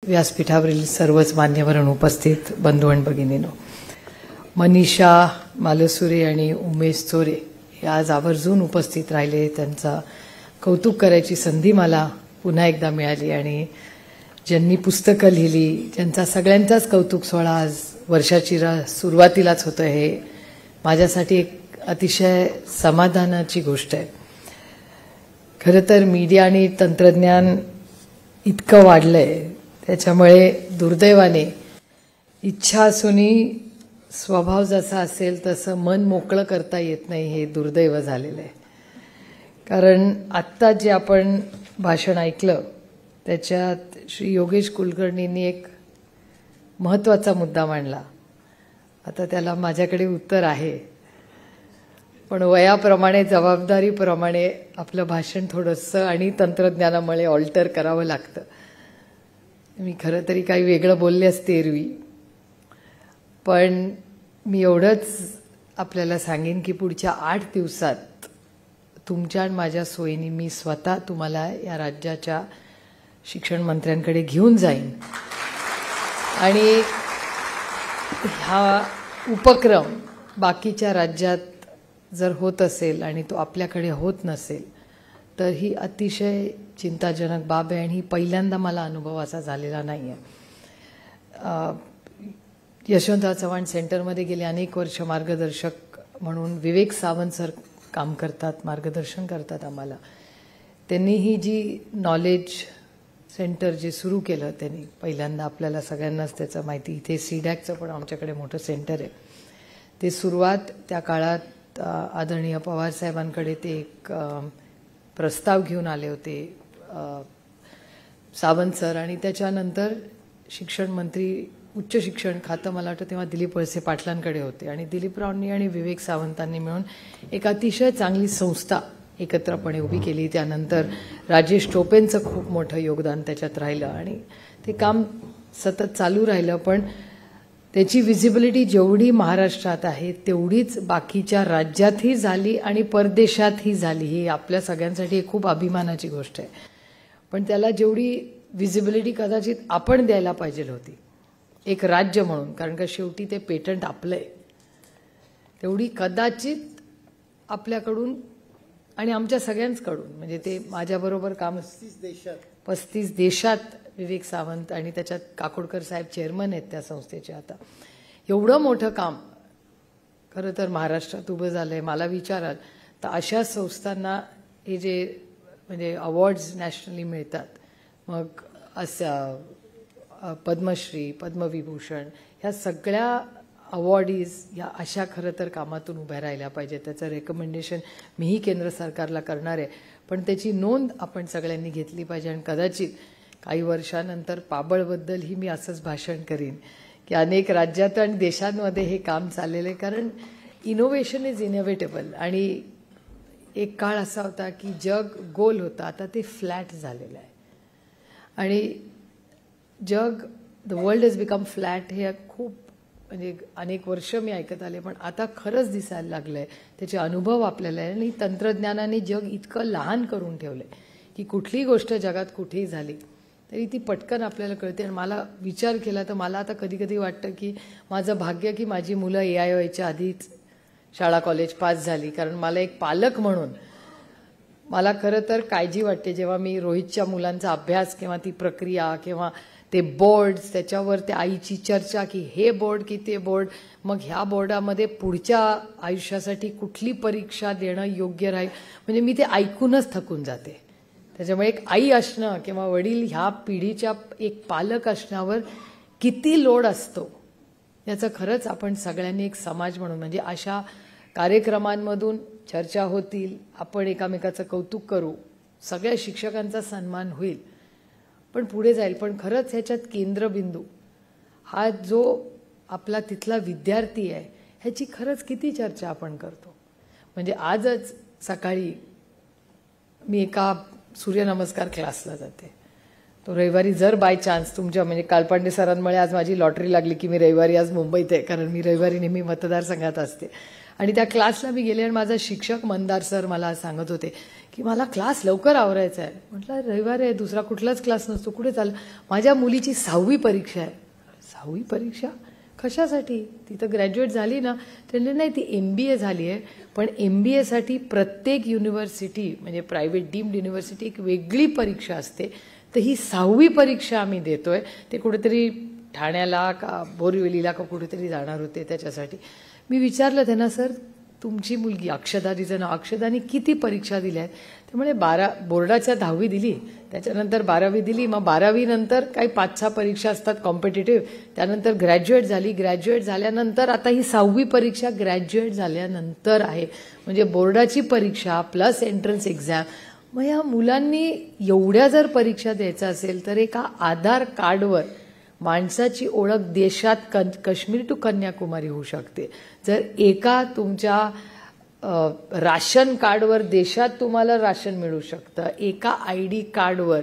व्यासपीठावरील सर्वच मान्यवर उपस्थित बंधू आणि भगिनींनो, मनीषा मालुसरे आणि उमेश चोरे हे आज आवर्जून उपस्थित राहिले. त्यांचा कौतुक करायची संधी मला पुन्हा एकदा मिळाली आणि ज्यांनी पुस्तकं लिहिली, ज्यांचा सगळ्यांचाच कौतुक सोहळा आज वर्षाची सुरुवातीलाच होतं, हे माझ्यासाठी एक अतिशय समाधानाची गोष्ट आहे. खरं तर मीडिया आणि तंत्रज्ञान इतकं वाढलंय, त्याच्यामुळे दुर्दैवाने इच्छा असूनही स्वभाव जसा असेल तसं मन मोकळं करता येत नाही, हे दुर्दैव झालेलं आहे. कारण आत्ता जे आपण भाषण ऐकलं त्याच्यात श्री योगेश कुलकर्णींनी एक महत्त्वाचा मुद्दा मांडला. आता त्याला माझ्याकडे उत्तर आहे, पण वयाप्रमाणे जबाबदारीप्रमाणे आपलं भाषण थोडंसं आणि तंत्रज्ञानामुळे ऑल्टर करावं लागतं. मी खरं तरी काही वेगळं बोलले असते एरवी, पण मी एवढंच आपल्याला सांगेन की पुढच्या 8 दिवसात तुमच्या आणि माझ्या सोयीने मी स्वतः तुम्हाला या राज्याच्या शिक्षण मंत्र्यांकडे घेऊन जाईन आणि हा उपक्रम बाकीच्या राज्यात जर होत असेल आणि तो आपल्याकडे होत नसेल तर ही अतिशय चिंताजनक बाब आहे आणि ही पहिल्यांदा मला अनुभव असा झालेला नाही आहे. यशवंतराव चव्हाण सेंटरमध्ये गेले अनेक वर्ष मार्गदर्शक म्हणून विवेक सावंत सर काम करतात, मार्गदर्शन करतात आम्हाला. त्यांनी ही जी नॉलेज सेंटर जे सुरू केलं त्यांनी पहिल्यांदा, आपल्याला सगळ्यांनाच त्याचं माहिती, इथे सीडॅकचं पण आमच्याकडे मोठं सेंटर आहे. ते सुरुवात त्या काळात आदरणीय पवार साहेबांकडे ते एक प्रस्ताव घेऊन आले होते सावंत सर, आणि त्याच्यानंतर शिक्षण मंत्री, उच्च शिक्षण खातं मला वाटतं तेव्हा दिलीप वळसे पाटलांकडे होते आणि दिलीपरावांनी आणि विवेक सावंतांनी मिळून एक अतिशय चांगली संस्था एकत्रपणे उभी केली. त्यानंतर राजेश टोपेंचं खूप मोठं योगदान त्याच्यात राहिलं आणि ते काम सतत चालू राहिलं. पण त्याची व्हिजिबिलिटी जेवढी महाराष्ट्रात आहे तेवढीच बाकीच्या राज्यातही झाली आणि परदेशातही झाली. ही आपल्या सगळ्यांसाठी खूप अभिमानाची गोष्ट आहे. पण त्याला जेवढी व्हिजिबिलिटी कदाचित आपण द्यायला पाहिजे होती एक राज्य म्हणून, कारण का शेवटी ते पेटंट आपलं आहे, तेवढी कदाचित आपल्याकडून आणि आमच्या सगळ्यांकडून, म्हणजे ते माझ्याबरोबर काम 35 देशात विवेक सावंत आणि त्याच्यात काकोडकर साहेब चेअरमन आहेत त्या संस्थेचे. आता एवढं मोठं काम खरं तर महाराष्ट्रात उभं झालं आहे. मला विचाराल तर अशा संस्थांना हे जे म्हणजे अवॉर्ड्स नॅशनली मिळतात, मग असं पद्मश्री, पद्मविभूषण, ह्या सगळ्या अवॉर्डीज ह्या अशा खरं तर कामातून उभ्या राहिल्या पाहिजेत. त्याचं रेकमेंडेशन मीही केंद्र सरकारला करणार आहे, पण त्याची नोंद आपण सगळ्यांनी घेतली पाहिजे. आणि कदाचित काही वर्षानंतर पाबळबद्दलही मी असंच भाषण करीन की अनेक राज्यात आणि देशांमध्ये हे काम चाललेलं आहे, कारण इनोव्हेशन इज इनोव्हेटेबल. आणि एक काळ असा होता की जग गोल होतं, आता ते फ्लॅट झालेलं आहे आणि जग, the world has become flat, हे खूप म्हणजे अनेक वर्ष मी ऐकत आले, पण आता खरंच दिसायला लागलंय. त्याचे अनुभव आपल्याला आहे. आणि तंत्रज्ञानाने जग इतकं लहान करून ठेवलंय की कुठलीही गोष्ट जगात कुठेही झाली तरी ती पटकन आपल्याला कळते. आणि मला विचार केला तर मला आता कधी कधी वाटतं की माझं भाग्य की माझी मुलं AIOच्या आधीच शाळा कॉलेज पास झाली, कारण मला एक पालक म्हणून मला खरं तर काळजी वाटते जेव्हा मी रोहितच्या मुलांचा अभ्यास किंवा ती प्रक्रिया किंवा ते बोर्ड्स, त्याच्यावर ते आईची चर्चा की हे बोर्ड की ते बोर्ड, मग ह्या बोर्डामध्ये पुढच्या आयुष्यासाठी कुठली परीक्षा देणं योग्य राहील, म्हणजे मी ते ऐकूनच थकून जाते. त्याच्यामुळे एक आई असणं किंवा वडील ह्या पिढीच्या एक पालक असण्यावर किती लोड असतो याचं खरंच आपण सगळ्यांनी एक समाज म्हणून, म्हणजे अशा कार्यक्रमांमधून चर्चा होतील, आपण एकामेकाचं कौतुक करू, सगळ्या शिक्षकांचा सन्मान होईल, पण पुढे जाईल. पण खरंच ह्याच्यात केंद्रबिंदू हा जो आपला तिथला विद्यार्थी आहे ह्याची खरंच किती चर्चा आपण करतो. म्हणजे आजच सकाळी मी एका सूर्यनमस्कार क्लासला जाते, तो रविवारी जर बाय चान्स तुमच्या म्हणजे कालपांडे सरांमुळे आज माझी लॉटरी लागली की मी रविवारी आज मुंबईत आहे, कारण मी रविवारी नेहमी मतदारसंघात असते. आणि त्या क्लासला मी गेले आणि माझा शिक्षक मंदार सर मला सांगत होते की मला क्लास लवकर आवरायचा आहे. म्हटलं रविवार आहे, दुसरा कुठलाच क्लास नसतो, कुठे चाललं. माझ्या मुलीची 6वी परीक्षा आहे. 6वी परीक्षा कशासाठी? ती तर ग्रॅज्युएट झाली ना. त्यांनी नाही, ती MBA झाली आहे, पण MBA साठी प्रत्येक युनिव्हर्सिटी म्हणजे प्रायव्हेट डीम्ड युनिव्हर्सिटी एक वेगळी परीक्षा असते. तर ही 6वी परीक्षा आम्ही देतोय. ते कुठेतरी ठाण्याला का बोरिवलीला का कुठेतरी जाणार होते त्याच्यासाठी. मी विचारलं त्यांना, सर तुमची मुलगी अक्षदा, तिचं नाव, अक्षदाने किती परीक्षा दिल्या आहेत? त्यामुळे बोर्डाच्या 10वी दिली, त्याच्यानंतर 12वी दिली, मग 12वी नंतर काही 5-6 परीक्षा असतात कॉम्पिटिटिव्ह, त्यानंतर ग्रॅज्युएट झाली. ग्रॅज्युएट झाल्यानंतर आता ही 6वी परीक्षा ग्रॅज्युएट झाल्यानंतर आहे, म्हणजे बोर्डाची परीक्षा प्लस एंट्रन्स एक्झाम. मग या मुलांनी एवढ्या जर परीक्षा द्यायचा असेल तर एका आधार कार्डवर माणसाची ओळख देशात काश्मीर टू कन्याकुमारी होऊ शकते. जर एका तुमच्या राशन कार्डवर देशात तुम्हाला राशन मिळू शकतं, एका ID कार्डवर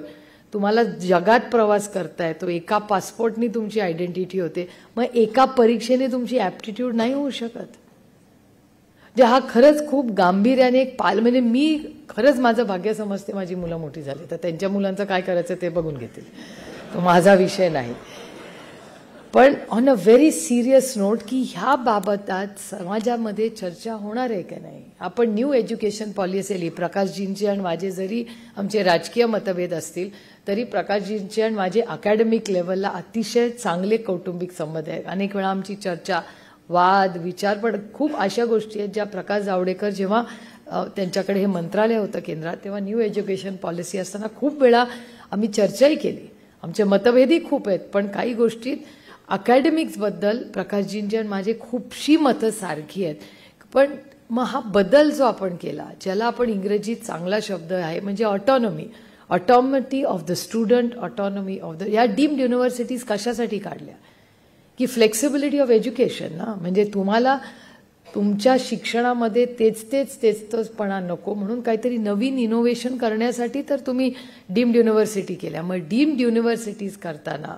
तुम्हाला जगात प्रवास करता येतो, एका पासपोर्टनी तुमची आयडेंटिटी होते. मग एका परीक्षेने तुमची ॲप्टिट्यूड नाही होऊ शकत. जे हा खरंच खूप गांभीर्याने एक म्हणजे मी खरंच माझं भाग्य समजते माझी मुलं मोठी झाली, तर त्यांच्या मुलांचं काय करायचं ते बघून घेतील, तो माझा विषय नाही. पण on a very serious note की ह्या बाबत आज समाजामध्ये चर्चा होणार आहे की नाही. आपण न्यू एज्युकेशन पॉलिसी, प्रकाशजींचे आणि माझे जरी आमचे राजकीय मतभेद असतील तरी प्रकाशजींचे आणि माझे अकॅडमिक लेवलला अतिशय चांगले कौटुंबिक संबंध आहेत. अनेक वेळा आमची चर्चा, वाद विचार, पण खूप अशा गोष्टी आहेत ज्या प्रकाश जावडेकर जेव्हा त्यांच्याकडे हे मंत्रालय होतं केंद्रात तेव्हा न्यू एज्युकेशन पॉलिसी असताना खूप वेळा आम्ही चर्चाही केली. आमचे मतभेदही खूप आहेत, पण काही गोष्टीत अकॅडमिक्सबद्दल प्रकाशजींची आणि माझे खूपशी मतं सारखी आहेत. पण मग हा बदल जो आपण केला, ज्याला आपण इंग्रजीत चांगला शब्द आहे म्हणजे autonomy, autonomy of the student, autonomy of the, या डीम्ड युनिव्हर्सिटीज कशासाठी काढल्या की फ्लेक्सिबिलिटी ऑफ एज्युकेशन ना, म्हणजे तुम्हाला तुमच्या शिक्षणामध्ये तेचपणा नको म्हणून काहीतरी नवीन इनोव्हेशन करण्यासाठी तर तुम्ही डीम्ड युनिव्हर्सिटी केल्या. मग डीम्ड युनिव्हर्सिटीज करताना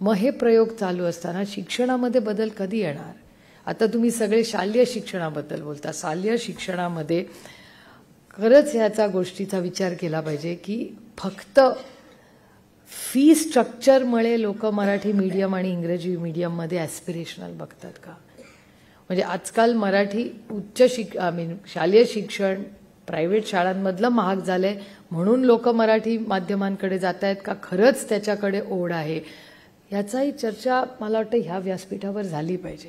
मग हे प्रयोग चालू असताना शिक्षणामध्ये बदल कधी येणार? आता तुम्ही सगळे शालेय शिक्षणाबद्दल बोलता. शालेय शिक्षणामध्ये खरंच ह्याचा गोष्टीचा विचार केला पाहिजे की फक्त फी स्ट्रक्चरमुळे लोक मराठी मीडियम आणि इंग्रजी मीडियममध्ये ॲस्पिरेशनल बघतात का? म्हणजे आजकाल मराठी शालेय शिक्षण प्रायव्हेट शाळांमधलं महाग झालंय म्हणून लोक मराठी माध्यमांकडे जात आहेत का खरंच त्याच्याकडे ओढ आहे? याचाही चर्चा मला वाटतं ह्या व्यासपीठावर झाली पाहिजे.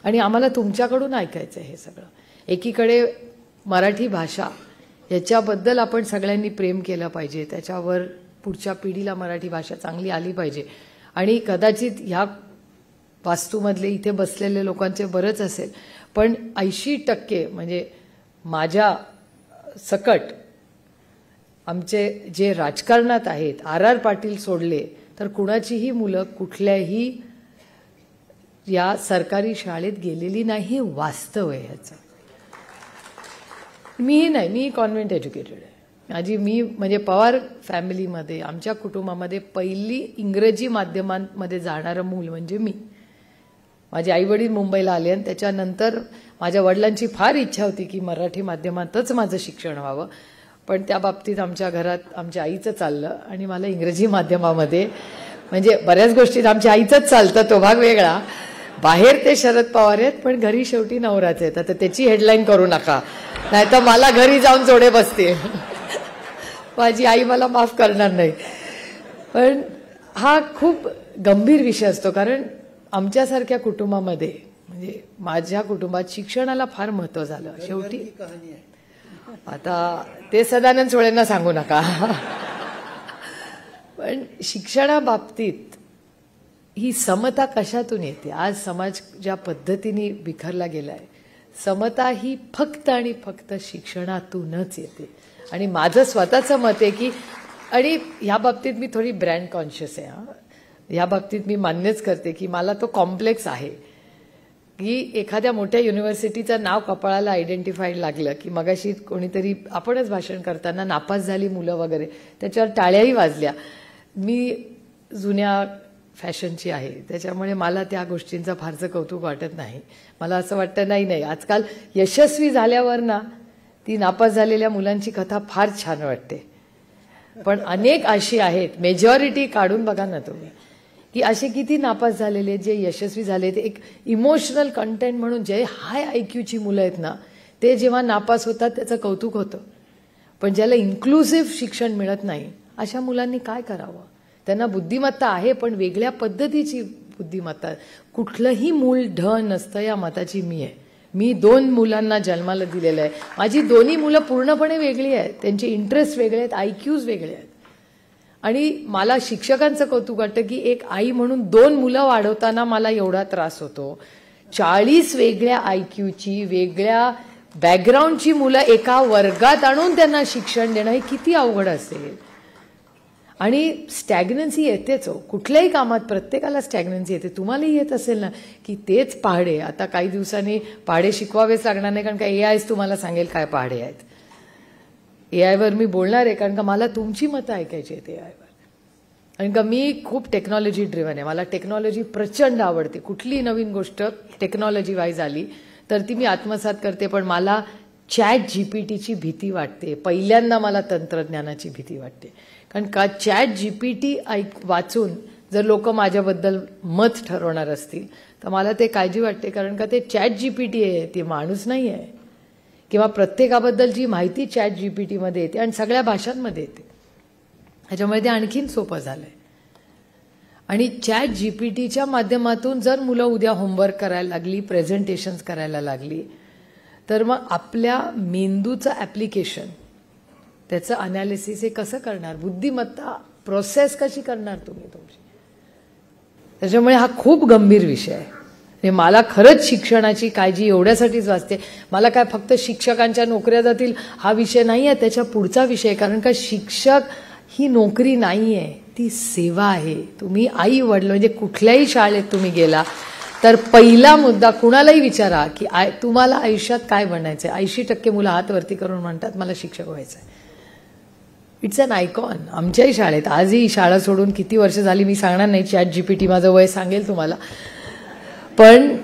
आणि आम्हाला तुमच्याकडून ऐकायचं आहे हे सगळं. एकीकडे मराठी भाषा याच्याबद्दल आपण सगळ्यांनी प्रेम केलं पाहिजे, त्याच्यावर पुढच्या पिढीला मराठी भाषा चांगली आली पाहिजे. आणि कदाचित ह्या वास्तूमधले इथे बसलेले लोकांचे बरंच असेल, पण 80% म्हणजे माझ्या सकट आमचे जे राजकारणात आहेत, RR पाटील सोडले तर कुणाचीही मुलं कुठल्याही या सरकारी शाळेत गेलेली नाही. वास्तव आहे ह्याचं. मी कॉन्व्हेंट एज्युकेटेड आहे. मी म्हणजे पवार फॅमिलीमध्ये आमच्या कुटुंबामध्ये पहिली इंग्रजी माध्यमांमध्ये जाणारं मूल म्हणजे मी. माझे आईवडील मुंबईला आले आणि त्याच्यानंतर माझ्या वडिलांची फार इच्छा होती की मराठी माध्यमातच माझं शिक्षण व्हावं, पण त्या बाबतीत आमच्या घरात आमच्या आईचं चाललं आणि मला इंग्रजी माध्यमामध्ये, म्हणजे बऱ्याच गोष्टीत आमच्या आईचंच चालतं, तो भाग वेगळा. बाहेर ते शरद पवार आहेत पण घरी शेवटी नवराच आहेत. आता त्याची हेडलाईन करू नका, नाहीतर मला घरी जाऊन जोडे बसते. माझी आई मला माफ करणार नाही. पण हा खूप गंभीर विषय असतो, कारण आमच्यासारख्या कुटुंबामध्ये म्हणजे माझ्या कुटुंबात शिक्षणाला फार महत्व झालं. शेवटी आता ते सदानंद सोळेंना सांगू नका. पण शिक्षणाबाबतीत ही समता कशातून येते? आज समाज ज्या पद्धतीने बिखरला गेलाय, समता ही फक्त आणि फक्त शिक्षणातूनच येते. आणि माझं स्वतःचं मत आहे की, आणि ह्या बाबतीत मी थोडी ब्रँड कॉन्शियस आहे. ह्या बाबतीत मी मान्यच करते की मला तो कॉम्प्लेक्स आहे की एखाद्या मोठ्या युनिव्हर्सिटीचं नाव कपाळाला आयडेंटिफाईड लागलं की मगाशी कोणीतरी आपणच भाषण करताना नापास झाली मुलं वगैरे त्याच्यावर टाळ्याही वाजल्या. मी जुन्या फॅशनची आहे, त्याच्यामुळे मला त्या गोष्टींचं फारसं कौतुक वाटत नाही. मला असं वाटतं नाही आजकाल यशस्वी झाल्यावर ना ती नापास झालेल्या मुलांची कथा फार छान वाटते. पण अनेक अशी आहेत, मेजॉरिटी काढून बघा ना तुम्ही, की असे किती नापास झालेले जे यशस्वी झाले. ते एक इमोशनल कंटेंट म्हणून जे हाय IQची मुलं आहेत ना, ते जेव्हा नापास होतात त्याचं कौतुक होतं. पण ज्याला इन्क्लुसिव्ह शिक्षण मिळत नाही अशा मुलांनी काय करावं? त्यांना बुद्धिमत्ता आहे पण वेगळ्या पद्धतीची बुद्धिमत्ता. कुठलंही मूल ढ नसतं या मताची मी आहे. मी 2 मुलांना जन्माला दिलेलं आहे. माझी दोन्ही मुलं पूर्णपणे वेगळी आहेत, त्यांचे इंटरेस्ट वेगळे आहेत, IQs वेगळे आहेत. आणि मला शिक्षकांचं कौतुक वाटतं की एक आई म्हणून 2 मुलं वाढवताना मला एवढा त्रास होतो. 40 वेगळ्या IQची वेगळ्या बॅकग्राऊंडची मुलं एका वर्गात आणून त्यांना शिक्षण देणं हे किती अवघड असेल. आणि स्टॅग्नन्सी येतेच हो, कुठल्याही कामात प्रत्येकाला स्टॅग्नन्सी येते. तुम्हालाही येत असेल ना की तेच पहाडे, आता काही दिवसांनी पहाडे शिकवावेच लागणार नाही, कारण का AIच तुम्हाला सांगेल काय पहाडे आहेत. AIवर मी बोलणार आहे कारण का मला तुमची मतं ऐकायची आहेत AIवर. कारण का मी खूप टेक्नॉलॉजी ड्रिव्हन आहे, मला टेक्नॉलॉजी प्रचंड आवडते. कुठलीही नवीन गोष्ट टेक्नॉलॉजी वाईज आली तर ती मी आत्मसात करते. पण मला ChatGPTची भीती वाटते. पहिल्यांदा मला तंत्रज्ञानाची भीती वाटते. कारण का ChatGPT वाचून जर लोक माझ्याबद्दल मत ठरवणार असतील तर मला ते काळजी वाटते. कारण का ते ChatGPT आहे, ते माणूस नाही आहे. किंवा प्रत्येकाबद्दल जी माहिती ChatGPTमध्ये येते आणि सगळ्या भाषांमध्ये येते, त्याच्यामुळे ते आणखीन सोपं झालंय. आणि ChatGPTच्या माध्यमातून जर मुलं उद्या होमवर्क करायला लागली, प्रेझेंटेशन्स करायला लागली, तर मग आपल्या मेंदूचं ॲप्लिकेशन, त्याचं अनालिसिस हे कसं करणार? बुद्धिमत्ता प्रोसेस कशी करणार तुम्ही तुमची? त्याच्यामुळे हा खूप गंभीर विषय आहे. मला खरंच शिक्षणाची काळजी एवढ्यासाठीच वाटते. मला काय फक्त शिक्षकांच्या नोकऱ्या जातील हा विषय नाही आहे, त्याच्या पुढचा विषय. कारण का शिक्षक ही नोकरी नाही आहे, ती सेवा आहे. तुम्ही आई वडील म्हणजे कुठल्याही शाळेत तुम्ही गेला तर पहिला मुद्दा कुणालाही विचारा की तुम्हाला आयुष्यात काय बनायचं आहे. 80% मुलं हात वरती करून म्हणतात मला शिक्षक व्हायचं आहे. It's an icon. आमच्याही शाळेत, आजही शाळा सोडून किती वर्ष झाली मी सांगणार नाही, ChatGPT माझं वय सांगेल तुम्हाला. पण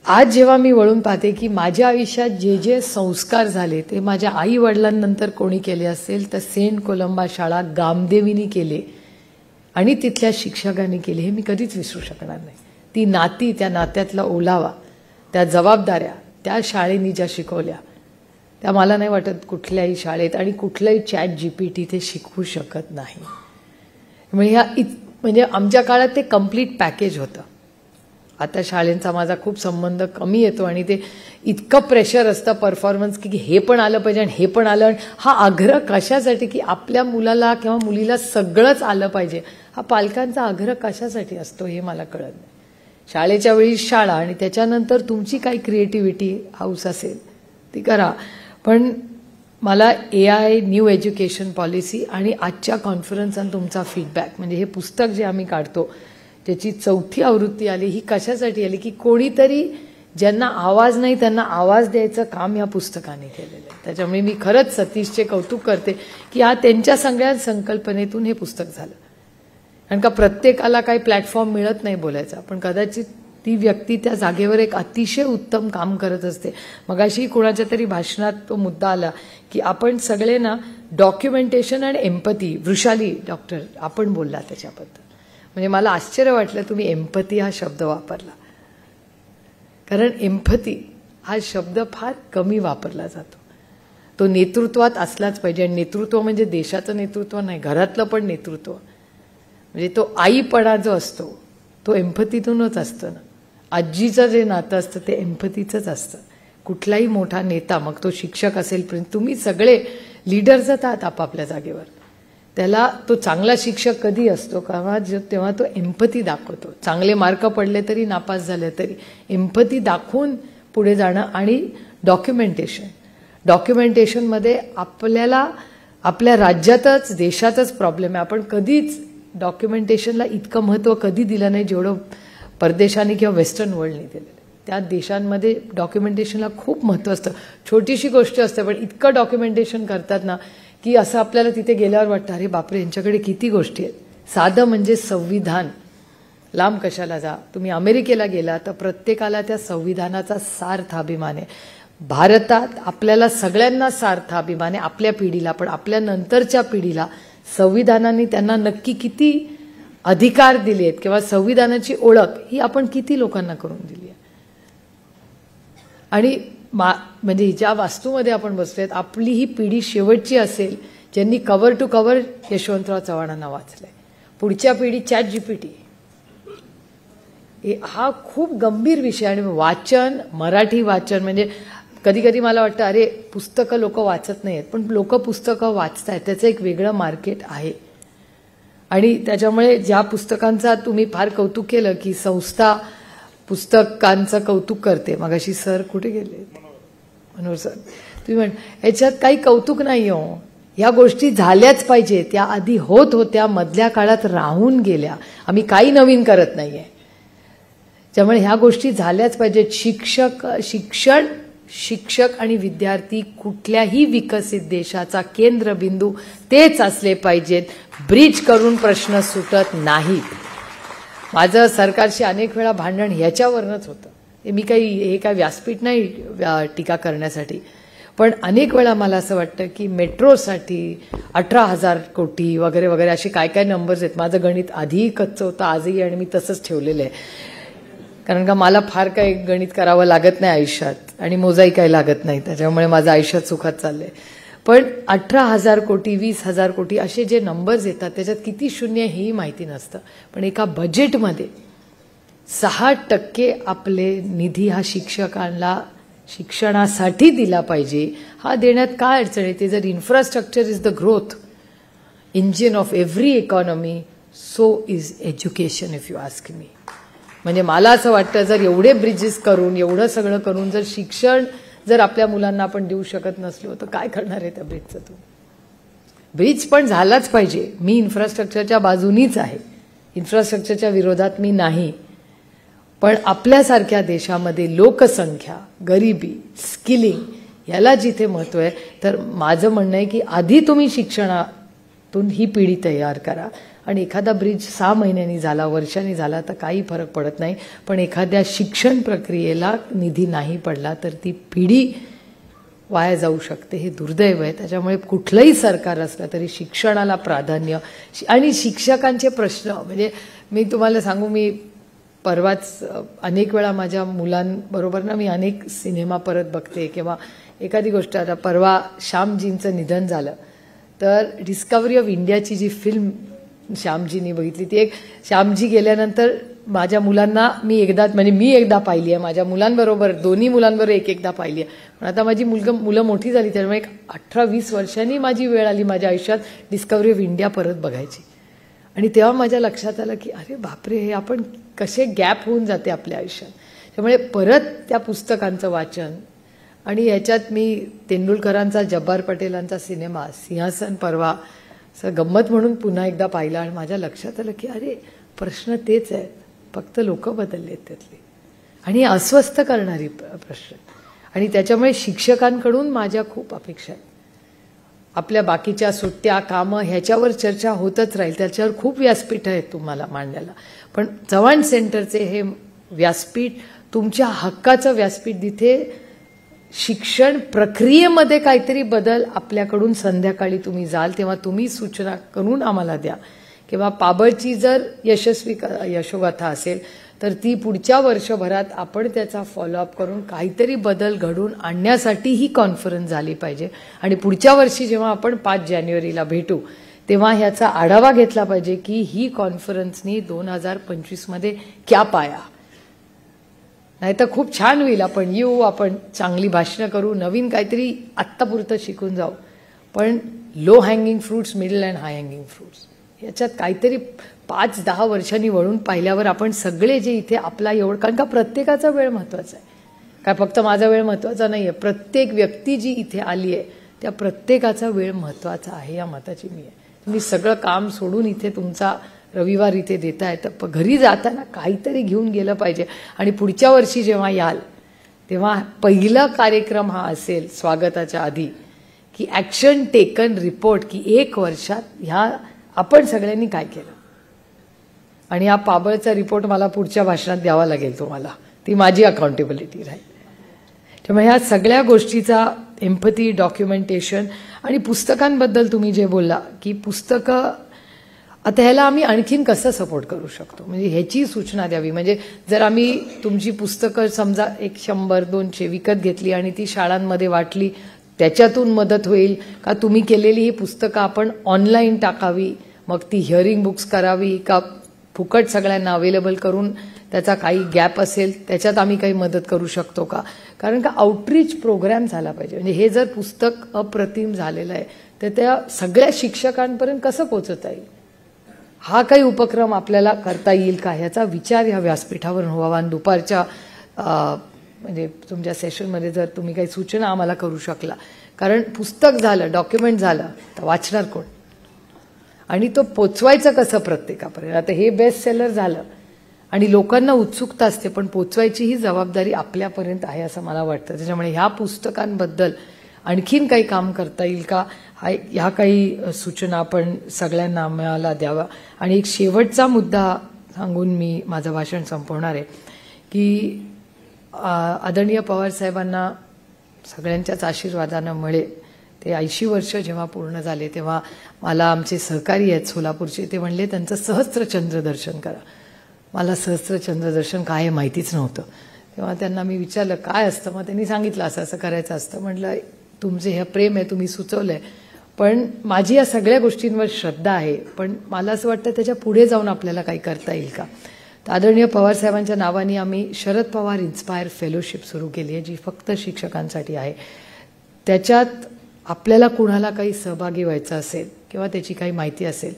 आज जेव्हा मी वळून पाहते की माझ्या आयुष्यात जे जे संस्कार झाले ते माझ्या आई वडिलांनंतर कोणी केले असेल तर सेंट कोलंबा शाळा गामदेवीनी केले आणि तिथल्या शिक्षकांनी केले, हे मी कधीच विसरू शकणार नाही. ती नाती, त्या नात्यातला ओलावा, त्या जबाबदाऱ्या त्या शाळेनी ज्या शिकवल्या त्या मला नाही वाटत कुठल्याही शाळेत आणि कुठलंही ChatGPT ते शिकवू शकत नाही. म्हणजे आमच्या काळात ते कम्प्लीट पॅकेज होतं. आता शाळेंचा माझा खूप संबंध कमी येतो आणि ते इतकं प्रेशर असतं परफॉर्मन्स की हे पण आलं पाहिजे आणि हे पण आलं. हा आग्रह कशासाठी की आपल्या मुलाला किंवा मुलीला सगळंच आलं पाहिजे, हा पालकांचा आग्रह कशासाठी असतो हे मला कळत नाही. शाळेच्या वेळी शाळा आणि त्याच्यानंतर तुमची काही क्रिएटिव्हिटी हाऊस असेल ती करा. पण मला AI न्यू एज्युकेशन पॉलिसी आणि आजच्या कॉन्फरन्स आणि तुमचा फीडबॅक, म्हणजे हे पुस्तक जे आम्ही काढतो त्याची 4थी आवृत्ती आली, ही कशासाठी आली की कोणीतरी ज्यांना आवाज नाही त्यांना आवाज द्यायचं काम या पुस्तकाने केलेलं आहे. त्याच्यामुळे मी खरंच सतीशचे कौतुक करते की हा त्यांच्या सगळ्या संकल्पनेतून हे पुस्तक झालं. कारण का प्रत्येकाला काही प्लॅटफॉर्म मिळत नाही बोलायचा, पण कदाचित ती व्यक्ती त्या जागेवर एक अतिशय उत्तम काम करत असते. मगाशी कोणाच्या तरी भाषणात तो मुद्दा आला की आपण सगळे ना डॉक्युमेंटेशन आणि एम्पथी, वृषाली डॉक्टर आपण बोलला त्याच्याबद्दल. म्हणजे मला आश्चर्य वाटलं तुम्ही एम्पथी हा शब्द वापरला, कारण एम्पथी हा शब्द फार कमी वापरला जातो. तो नेतृत्वात असलाच पाहिजे. आणि नेतृत्व म्हणजे देशाचं नेतृत्व नाही, घरातलं पण नेतृत्व. म्हणजे तो आईपणा जो असतो तो एम्पथीतूनच असतं ना. आजीचं जे नातं असतं ते एम्पथीचंच असतं. कुठलाही मोठा नेता, मग तो शिक्षक असेल, तुम्ही सगळे लीडर्स आहात आपापल्या जागेवर, त्याला तो चांगला शिक्षक कधी असतो का तेव्हा तो एम्पथी दाखवतो. चांगले मार्क पडले तरी नापास झाले तरी एम्पथी दाखवून पुढे जाणं. आणि डॉक्युमेंटेशनमध्ये आपल्याला आपल्या राज्यातच देशातच प्रॉब्लेम आहे. आपण कधीच डॉक्युमेंटेशनला इतकं महत्त्व कधी दिलं नाही जेवढं परदेशांनी किंवा वेस्टर्न वर्ल्डने दिलेलं. त्या देशांमध्ये डॉक्युमेंटेशनला खूप महत्त्व असतं. छोटीशी गोष्ट असते पण इतकं डॉक्युमेंटेशन करतात ना की असं आपल्याला तिथे गेल्यावर वाटतं अरे बापरे यांच्याकडे किती गोष्टी आहेत. साधं म्हणजे संविधान, लांब कशाला जा. तुम्ही अमेरिकेला गेला तर प्रत्येकाला त्या संविधानाचा सार्थ अभिमान आहे. भारतात आपल्याला सगळ्यांना सार्थ अभिमान आहे, आपल्या पिढीला, पण आपल्या नंतरच्या पिढीला संविधानाने त्यांना नक्की किती अधिकार दिलेत किंवा संविधानाची ओळख ही आपण किती लोकांना करून दिली आहे. आणि म्हणजे ज्या वास्तूमध्ये आपण बसलोय आपली ही पिढी शेवटची असेल ज्यांनी कव्हर टू कव्हर यशवंतराव चव्हाणांना वाचलंय. पुढच्या पिढी ChatGPT. हा खूप गंभीर विषय. आणि वाचन, मराठी वाचन, म्हणजे कधी कधी मला वाटतं अरे पुस्तकं लोक वाचत नाहीत, पण लोक पुस्तकं वाचतायत, त्याचं एक वेगळं मार्केट आहे. आणि त्याच्यामुळे ज्या पुस्तकांचा तुम्ही फार कौतुक केलं की संस्था पुस्तकांचं कौतुक करते. मगाशी सर कुठे गेले, मनोहर सर, तुम्ही याच्यात काही कौतुक नाही हो. ह्या गोष्टी झाल्याच पाहिजे, त्या आधी होत होत्या, मधल्या काळात राहून गेल्या. आम्ही काही नवीन करत नाहीये. त्यामुळे ह्या गोष्टी झाल्याच पाहिजेत. शिक्षक आणि विद्यार्थी कुठल्याही विकसित देशाचा केंद्रबिंदू तेच असले पाहिजेत. ब्रिज करून प्रश्न सुटत नाहीत. माझं सरकारशी अनेक वेळा भांडण ह्याच्यावरच होतं. मी हे काय व्यासपीठ नाही टीका करण्यासाठी, पण अनेक वेळा मला असं वाटतं की मेट्रोसाठी 18,000 कोटी वगैरे वगैरे असे काय काय नंबर्स आहेत. माझं गणित आधीही कच्चं होतं, आजही, आणि मी तसंच ठेवलेलं आहे. कारण का मला फार काही गणित करावं लागत नाही आयुष्यात आणि मोजाही काही लागत नाही, त्याच्यामुळे माझं आयुष्यात सुखात चाललंय. पण 18,000 कोटी, 20,000 कोटी असे जे नंबर्स येतात त्याच्यात किती शून्य हेही माहिती नसतं. पण एका बजेटमध्ये 6% आपले निधी हा शिक्षकांना शिक्षणासाठी दिला पाहिजे. हा देण्यात काय अडचण येते? जर infrastructure is the growth engine of every economy, so is education, if you ask me. म्हणजे मला असं वाटतं जर एवढे ब्रिजेस करून, एवढं सगळं करून जर शिक्षण जर आपल्या मुलांना आपण देऊ शकत नसलो तर काय करणार आहे त्या ब्रिजचं? तो ब्रिज पण झालाच पाहिजे. मी इन्फ्रास्ट्रक्चरच्या बाजूनीच आहे, इन्फ्रास्ट्रक्चरच्या विरोधात मी नाही. पण आपल्यासारख्या देशामध्ये लोकसंख्या, गरिबी, स्किलिंग याला जिथे महत्व आहे, तर माझं म्हणणं आहे की आधी तुम्ही शिक्षणातून ही पिढी तयार करा. आणि एखादा ब्रिज 6 महिन्यांनी झाला, वर्षांनी झाला तर काही फरक पडत नाही. पण एखाद्या शिक्षण प्रक्रियेला निधी नाही पडला तर ती पिढी वाया जाऊ शकते. हे दुर्दैव आहे. त्याच्यामुळे कुठलंही सरकार असलं तरी शिक्षणाला प्राधान्य. आणि शिक्षकांचे प्रश्न, म्हणजे मी तुम्हाला सांगू, मी परवाच अनेक वेळा माझ्या मुलांबरोबर ना मी अनेक सिनेमा परत बघते किंवा एखादी गोष्ट. आता परवा श्यामजींचं निधन झालं तर डिस्कव्हरी ऑफ इंडियाची जी फिल्म श्यामजींनी बघितली, ती एक श्यामजी गेल्यानंतर माझ्या मुलांना मी एकदा पाहिली आहे. माझ्या मुलांबरोबर, दोन्ही मुलांबरोबर एकदा पाहिली आहे. पण आता माझी मुलं मोठी झाली, त्यामुळे 18-20 वर्षांनी माझी वेळ आली माझ्या आयुष्यात डिस्कव्हरी ऑफ इंडिया परत बघायची. आणि तेव्हा माझ्या लक्षात आलं की अरे बापरे, हे आपण कसे गॅप होऊन जाते आपल्या आयुष्यात. त्यामुळे परत त्या पुस्तकांचं वाचन. आणि ह्याच्यात मी तेंडुलकरांचा, जब्बार पटेलांचा सिनेमा सिंहासन परवा गंमत म्हणून पुन्हा एकदा पाहिला आणि माझ्या लक्षात आलं की अरे प्रश्न तेच आहेत, फक्त लोक बदललेत त्यातले. आणि अस्वस्थ करणारी प्रश्न. आणि त्याच्यामुळे शिक्षकांकडून माझ्या खूप अपेक्षा आहेत. आपल्या बाकीच्या सुट्ट्या, कामं ह्याच्यावर चर्चा होतच राहील, त्याच्यावर खूप व्यासपीठ आहेत तुम्हाला मांडायला. पण चव्हाण सेंटरचे हे व्यासपीठ तुमच्या हक्काचं व्यासपीठ, जिथे शिक्षण प्रक्रियेमध्ये काहीतरी बदल आपल्याकडून संध्याकाळी तुम्ही जाल तेव्हा तुम्ही सूचना करून आम्हाला द्या. किंवा पाबळची जर यशस्वी यशोगाथा असेल तर ती पुढच्या वर्षभरात आपण त्याचा फॉलोअप करून काहीतरी बदल घडून आणण्यासाठी ही कॉन्फरन्स झाली पाहिजे. आणि पुढच्या वर्षी जेव्हा आपण 5 जानेवारीला भेटू तेव्हा ह्याचा आढावा घेतला पाहिजे की ही कॉन्फरन्सनी 2025 मध्ये क्या पाया. नाहीतर खूप छान होईल, आपण येऊ, आपण चांगली भाषणं करू, नवीन काहीतरी आत्तापुरतं शिकून जाऊ. पण low hanging fruits, middle and high hanging fruits याच्यात काहीतरी 5-10 वर्षांनी वळून पाहिल्यावर आपण सगळे जे इथे आपला एवढं, कारण का प्रत्येकाचा वेळ महत्वाचा आहे, काय फक्त माझा वेळ महत्वाचा नाहीये. प्रत्येक व्यक्ती जी इथे आली आहे त्या प्रत्येकाचा वेळ महत्वाचा आहे या मताची मी आहे. तुम्ही सगळं काम सोडून इथे तुमचा रविवार इथे देताय तर घरी जाताना काहीतरी घेऊन गेलं पाहिजे. आणि पुढच्या वर्षी जेव्हा याल तेव्हा पहिला कार्यक्रम हा असेल स्वागताच्या आधी की ॲक्शन टेकन रिपोर्ट, की 1 वर्षात ह्या आपण सगळ्यांनी काय केलं. आणि हा पाबळचा रिपोर्ट मला पुढच्या भाषणात द्यावा लागेल तुम्हाला, ती माझी अकाउंटेबिलिटी राहील. त्यामुळे ह्या सगळ्या गोष्टीचा एम्पथी, डॉक्युमेंटेशन आणि पुस्तकांबद्दल तुम्ही जे बोलला की पुस्तकं आता ह्याला आम्ही आणखीन कसं सपोर्ट करू शकतो, म्हणजे ह्याची सूचना द्यावी. म्हणजे जर आम्ही तुमची पुस्तकं समजा 100-200 विकत घेतली आणि ती शाळांमध्ये वाटली, त्याच्यातून मदत होईल का? तुम्ही केलेली ही पुस्तकं आपण ऑनलाईन टाकावी, मग ती हिअरिंग बुक्स करावी का फुकट सगळ्यांना अवेलेबल करून त्याचा काही गॅप असेल त्याच्यात आम्ही काही मदत करू शकतो का? कारण का आउटरीच प्रोग्राम झाला पाहिजे. म्हणजे हे जर पुस्तक अप्रतिम झालेलं आहे तर त्या सगळ्या शिक्षकांपर्यंत कसं पोहोचता येईल, हा काही उपक्रम आपल्याला करता येईल का, ह्याचा विचार ह्या व्यासपीठावर व्हावा. आणि दुपारच्या म्हणजे तुमच्या सेशनमध्ये जर तुम्ही काही सूचना आम्हाला करू शकला, कारण पुस्तक झालं, डॉक्युमेंट झालं तर वाचणार कोण आणि तो पोचवायचं कसं प्रत्येकापर्यंत. आता हे बेस्ट सेलर झालं आणि लोकांना उत्सुकता असते, पण पोचवायची ही जबाबदारी आपल्यापर्यंत आहे असं मला वाटतं. त्याच्यामुळे ह्या पुस्तकांबद्दल आणखीन काही काम करता येईल का, ह्या काही सूचना आपण सगळ्यांना आम्हाला द्यावा. आणि एक शेवटचा मुद्दा सांगून मी माझं भाषण संपवणार आहे की आदरणीय पवार साहेबांना सगळ्यांच्याच आशीर्वादानं मिळेल. ते 80 वर्ष जेव्हा पूर्ण झाले तेव्हा मला आमचे सहकारी आहेत सोलापूरचे, ते म्हणले त्यांचं सहस्त्रचंद्र दर्शन करा. मला सहस्त्रचंद्र दर्शन काय हे माहितीच नव्हतं. तेव्हा त्यांना मी विचारलं काय असतं, मग त्यांनी सांगितलं असं असं करायचं असतं. म्हटलं तुमचे हे प्रेम आहे, तुम्ही सुचवलंय, पण माझी या सगळ्या गोष्टींवर श्रद्धा आहे, पण मला असं वाटतं त्याच्या पुढे जाऊन आपल्याला काही करता येईल का. तर आदरणीय पवार साहेबांच्या नावाने आम्ही शरद पवार इन्स्पायर फेलोशिप सुरू केली आहे, जी फक्त शिक्षकांसाठी आहे. त्याच्यात आपल्याला कुणाला काही सहभागी व्हायचं असेल किंवा त्याची काही माहिती असेल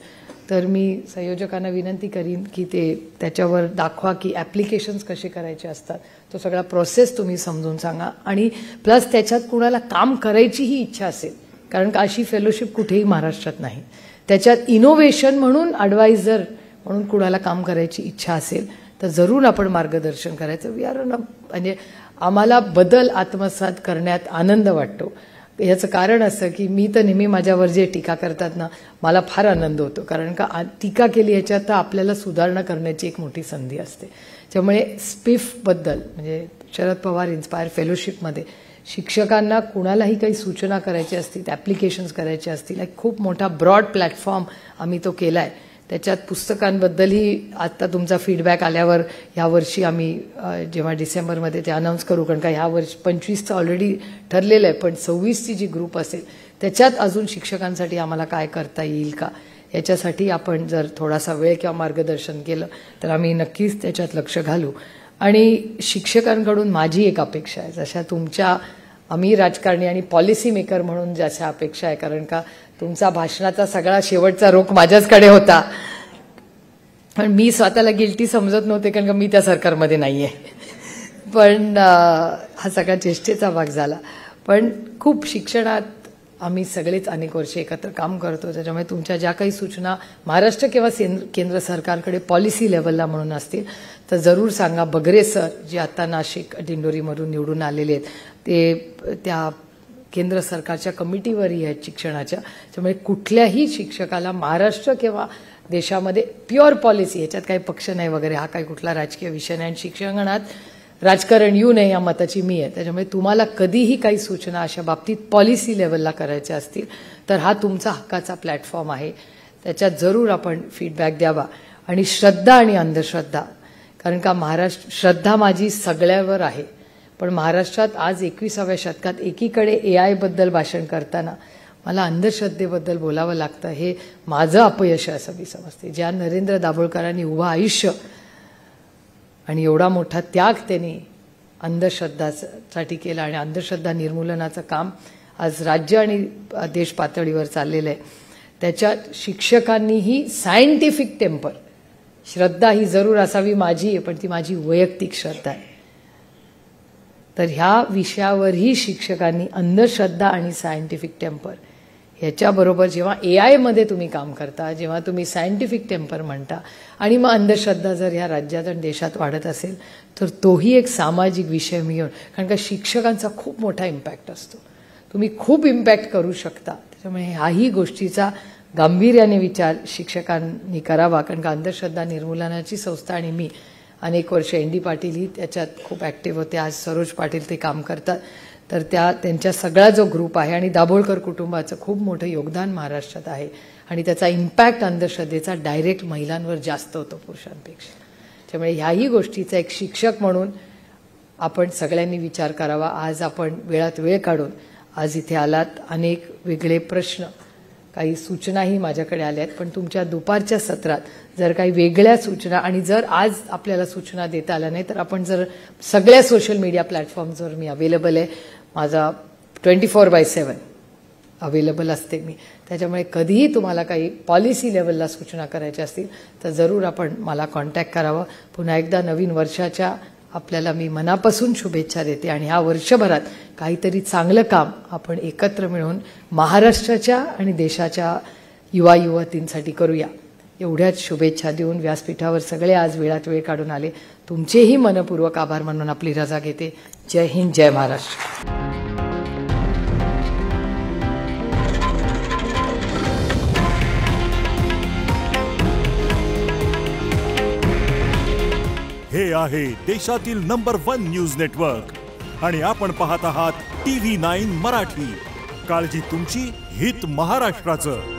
तर मी संयोजकांना विनंती करीन की ते त्याच्यावर दाखवा की ॲप्लिकेशन्स कसे करायचे असतात, तो सगळा प्रोसेस तुम्ही समजून सांगा. आणि प्लस त्याच्यात कुणाला काम करायचीही इच्छा असेल, कारण का अशी फेलोशिप कुठेही महाराष्ट्रात नाही, त्याच्यात इनोव्हेशन म्हणून ॲडवायझर म्हणून कुणाला काम करायची इच्छा असेल तर जरूर आपण मार्गदर्शन करायचं. वी आर म्हणजे आम्हाला बदल आत्मसात करण्यात आनंद वाटतो. याचं कारण असं की मी तर नेहमी माझ्यावर जे टीका करतात ना, मला फार आनंद होतो, कारण का टीका केली याच्यात तर आपल्याला सुधारणा करण्याची एक मोठी संधी असते. त्यामुळे स्पिफबद्दल म्हणजे शरद पवार इन्स्पायर फेलोशिपमध्ये शिक्षकांना कुणालाही काही सूचना करायची असतील, ॲप्लिकेशन्स करायचे असतील, एक खूप मोठा ब्रॉड प्लॅटफॉर्म आम्ही तो केला आहे. त्याच्यात पुस्तकांबद्दलही आता तुमचा फीडबॅक आल्यावर ह्यावर्षी आम्ही जेव्हा डिसेंबरमध्ये ते अनाऊन्स करू, कारण का ह्या वर्षी 25चं ऑलरेडी ठरलेलं आहे, पण 26ची जी ग्रुप असेल त्याच्यात अजून शिक्षकांसाठी आम्हाला काय करता येईल का, याच्यासाठी आपण जर थोडासा वेळ किंवा मार्गदर्शन केलं तर आम्ही नक्कीच त्याच्यात लक्ष घालू. आणि शिक्षकांकडून माझी एक अपेक्षा आहे, जशा तुमच्या आम्ही राजकारणी आणि पॉलिसी मेकर म्हणून जशा अपेक्षा आहे, कारण का तुमचा भाषणाचा सगळा शेवटचा रोख माझ्याचकडे होता, पण मी स्वतःला गिल्टी समजत नव्हते कारण का मी त्या सरकारमध्ये नाही आहे. पण हा सगळा चेष्टेचा भाग झाला. पण खूप शिक्षणात आम्ही सगळेच अनेक वर्ष एकत्र काम करतो, त्याच्यामुळे तुमच्या ज्या काही सूचना महाराष्ट्र किंवा केंद्र सरकारकडे पॉलिसी लेवलला म्हणून असतील तर जरूर सांगा. बगरे सर जे आता नाशिक दिंडोरीमधून निवडून आलेले आहेत, ते त्या केंद्र सरकारच्या कमिटीवरही आहेत शिक्षणाच्या, त्यामुळे कुठल्याही शिक्षकाला महाराष्ट्र किंवा देशामध्ये प्युअर पॉलिसी, याच्यात काही पक्ष नाही वगैरे, हा काही कुठला राजकीय विषय नाही, आणि शिक्षणात राजकारण येऊ नये या मताची मी आहे. त्याच्यामुळे तुम्हाला कधीही काही सूचना अशा बाबतीत पॉलिसी लेवलला करायच्या असतील तर हा तुमचा हक्काचा प्लॅटफॉर्म आहे, त्याच्यात जरूर आपण फीडबॅक द्यावा. आणि श्रद्धा आणि अंधश्रद्धा, कारण का महाराष्ट्र श्रद्धा माझी सगळ्यावर आहे, पण महाराष्ट्रात आज 21व्या शतकात एकीकडे AI बद्दल भाषण करताना मला अंधश्रद्धेबद्दल बोलावं लागतं, हे माझं अपयश आहे असं मी समजते. ज्या नरेंद्र दाभोळकरांनी उभं आयुष्य आणि एवढा मोठा त्याग त्यांनी अंधश्रद्धासाठी केला आणि अंधश्रद्धा निर्मूलनाचं काम आज राज्य आणि देश पातळीवर चाललेलं आहे, त्याच्यात शिक्षकांनीही सायंटिफिक टेम्पर, श्रद्धा ही जरूर असावी माझी आहे, पण ती माझी वैयक्तिक श्रद्धा आहे. तर ह्या विषयावरही शिक्षकांनी अंधश्रद्धा आणि सायंटिफिक टेम्पर ह्याच्याबरोबर जेव्हा AI मध्ये तुम्ही काम करता, जेव्हा तुम्ही सायंटिफिक टेम्पर म्हणता आणि मग अंधश्रद्धा जर ह्या राज्यात आणि देशात वाढत असेल तर तोही एक सामाजिक विषय मिळून, कारण का शिक्षकांचा खूप मोठा इम्पॅक्ट असतो, तुम्ही खूप इम्पॅक्ट करू शकता. त्याच्यामुळे ह्याही गोष्टीचा गांभीर्याने विचार शिक्षकांनी करावा, कारण का अंधश्रद्धा निर्मूलनाची संस्था आणि मी अनेक वर्ष ND पाटील ही त्याच्यात खूप ॲक्टिव्ह होते. आज सरोज पाटील ते काम करतात. तर त्यांच्या सगळा जो ग्रुप आहे आणि दाभोळकर कुटुंबाचं खूप मोठं योगदान महाराष्ट्रात आहे आणि त्याचा इम्पॅक्ट अंधश्रद्धेचा डायरेक्ट महिलांवर जास्त होतो पुरुषांपेक्षा. त्यामुळे ह्याही गोष्टीचा एक शिक्षक म्हणून आपण सगळ्यांनी विचार करावा. आज आपण वेळात वेळ काढून आज इथे आलात. अनेक वेगळे प्रश्न, काही सूचनाही माझ्याकडे आल्या आहेत, पण तुमच्या दुपारच्या सत्रात जर काही वेगळ्या सूचना आणि जर आज आपल्याला सूचना देता आल्या नाही तर आपण जर सगळ्या सोशल मीडिया प्लॅटफॉर्म्सवर मी अवेलेबल आहे. माझा 24/7 अवेलेबल असते मी. त्याच्यामुळे कधीही तुम्हाला काही पॉलिसी लेवलला सूचना करायच्या असतील तर जरूर आपण मला कॉन्टॅक्ट करावं. पुन्हा एकदा नवीन वर्षाच्या आपल्याला मी मनापासून शुभेच्छा देते आणि ह्या वर्षभरात काहीतरी चांगलं काम आपण एकत्र मिळून महाराष्ट्राच्या आणि देशाच्या युवा युवतींसाठी करूया. एवढ्याच शुभेच्छा देऊन व्यासपीठावर सगळे आज वेळात वेळ काढून आले. तुमचेही मनपूर्वक आभार मानून आपली रजा घेते. जय हिंद, जय महाराष्ट्र. हे आहे देशातील नंबर 1 न्यूज नेटवर्क आणि आपण पाहत आहात TV9 मराठी. काळजी तुमची, हित महाराष्ट्राचं.